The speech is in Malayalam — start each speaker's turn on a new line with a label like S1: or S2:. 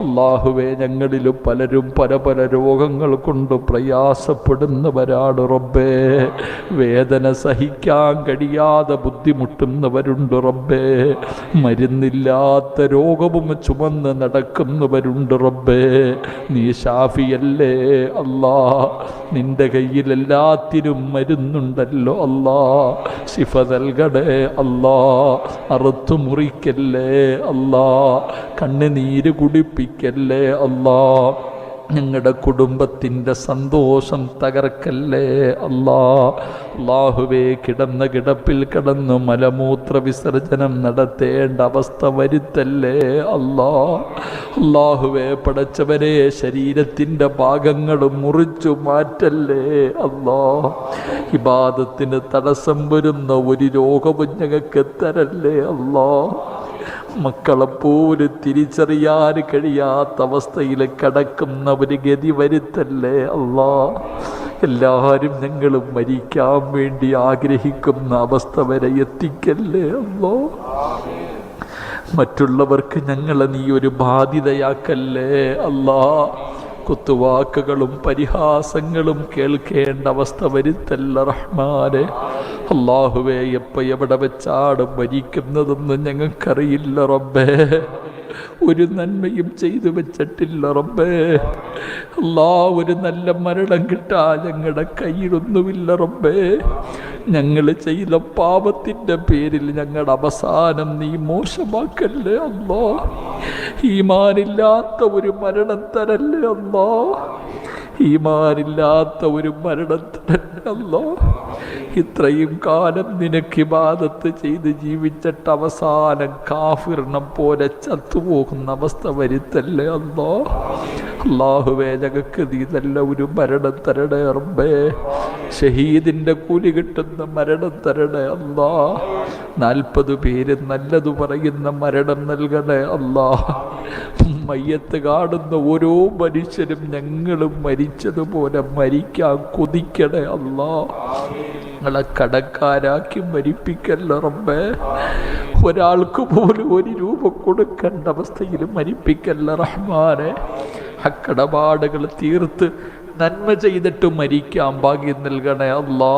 S1: അല്ലാഹുവേ, ഞങ്ങളിലും പലരും പല പല രോഗങ്ങൾ കൊണ്ട് പ്രയാസപ്പെടുന്നവരാണ് റബ്ബേ. വേദന സഹിക്കാൻ കഴിയാതെ ബുദ്ധിമുട്ടുന്നവരുണ്ട് റബ്ബേ. മരുന്നില്ലാത്ത രോഗവും ചുമന്ന് നടക്കുന്നവരുണ്ട് റബ്ബേ. നീ ഷാഫിയല്ലേ അല്ലാ. നിന്റെ കയ്യിൽ എല്ലാത്തിനും മരുന്നുണ്ടല്ലോ അല്ലാ. ശിഫ നൽകണേ അല്ലാ. അറുത്തു മുറിക്കല്ലേ അല്ലാ. കണ്ണുനീര് കുടിപ്പിക്കല്ലേ അല്ലാ. ഞങ്ങളുടെ കുടുംബത്തിൻ്റെ സന്തോഷം തകർക്കല്ലേ അല്ലാ. അല്ലാഹുവേ, കിടന്ന കിടപ്പിൽ കിടന്നു മലമൂത്ര വിസർജനം നടത്തേണ്ട അവസ്ഥ വരുത്തല്ലേ അല്ലാ. അല്ലാഹുവേ, പടച്ചവരെ, ശരീരത്തിൻ്റെ ഭാഗങ്ങൾ മുറിച്ചു മാറ്റല്ലേ അല്ലാ. ഇബാദത്തിന് തടസ്സം വരുന്ന ഒരു രോഗവും ഞങ്ങൾക്ക് തരല്ലേ അല്ലാ. മക്കളെപ്പോലും തിരിച്ചറിയാൻ കഴിയാത്ത അവസ്ഥയിൽ കിടക്കുന്ന ഒരു ഗതി വരുത്തല്ലേ അല്ലാ. എല്ലാവരും ഞങ്ങളും മരിക്കാൻ വേണ്ടി ആഗ്രഹിക്കുന്ന അവസ്ഥ വരെ എത്തിക്കല്ലേ അല്ലാ. മറ്റുള്ളവർക്ക് ഞങ്ങളെ നീ ഒരു ബാധ്യതയാക്കല്ലേ അല്ലാ. കുത്തുവാക്കുകളും പരിഹാസങ്ങളും കേൾക്കേണ്ട അവസ്ഥ വരുത്തല്ല റഹ്മാനെ. അല്ലാഹുവേ, എപ്പോൾ എവിടെ വെച്ചാണ് മരിക്കുന്നതെന്ന് ഞങ്ങൾക്കറിയില്ല റബ്ബേ. ഒരു നന്മയും ചെയ്തു വെച്ചിട്ടില്ല റബ്ബേ. അല്ലാ, ഒരു നല്ല മരണം കിട്ടാൻ ഞങ്ങളുടെ കയ്യിലൊന്നുമില്ല റബ്ബേ. ഞങ്ങൾ ചെയ്ത പാപത്തിൻ്റെ പേരിൽ ഞങ്ങളുടെ അവസാനം നീ മോശമാക്കല്ലേ അല്ലാ. ഈമാനില്ലാത്ത ഒരു മരണം തരല്ലേ അല്ലാ. ഈമാനില്ലാത്ത ഒരു മരണം തരല്ലേ അല്ലാ. ഇത്രയും കാലം നിനക്ക് ഇബാദത്ത് ചെയ്ത് ജീവിച്ചിട്ട് അവസാനം കാഫിറിനെ പോലെ ചത്തുപോകുന്ന അവസ്ഥ വരുത്തല്ലേ അല്ലാ. അല്ലാഹുവേ, ഞങ്ങൾക്ക് നീ നല്ല ഒരു മരണം തരണേ റബ്ബേ. ഷഹീദിൻ്റെ കൂലി കിട്ടുന്ന മരണം തരണേ അല്ലാ. 40 പേര് നല്ലത് പറയുന്ന മരണം നൽകണേ അല്ലാ. മയ്യത്ത് കാണുന്ന ഓരോ മനുഷ്യരും ഞങ്ങളും മരിച്ചതുപോലെ മരിക്കാൻ കൊതിക്കണേ അല്ലാ. ഞങ്ങളെ കടക്കാരാക്കി മരിപ്പിക്കല്ല റബ്ബേ. ഒരാൾക്ക് പോലും 1 രൂപ കൊടുക്കേണ്ട അവസ്ഥയിൽ മരിപ്പിക്കല്ല റഹ്മാനെ. അക്കടപാടുകൾ തീർത്ത് നന്മ ചെയ്തിട്ട് മരിക്കാൻ ഭാഗ്യം നൽകണേ അല്ലാ.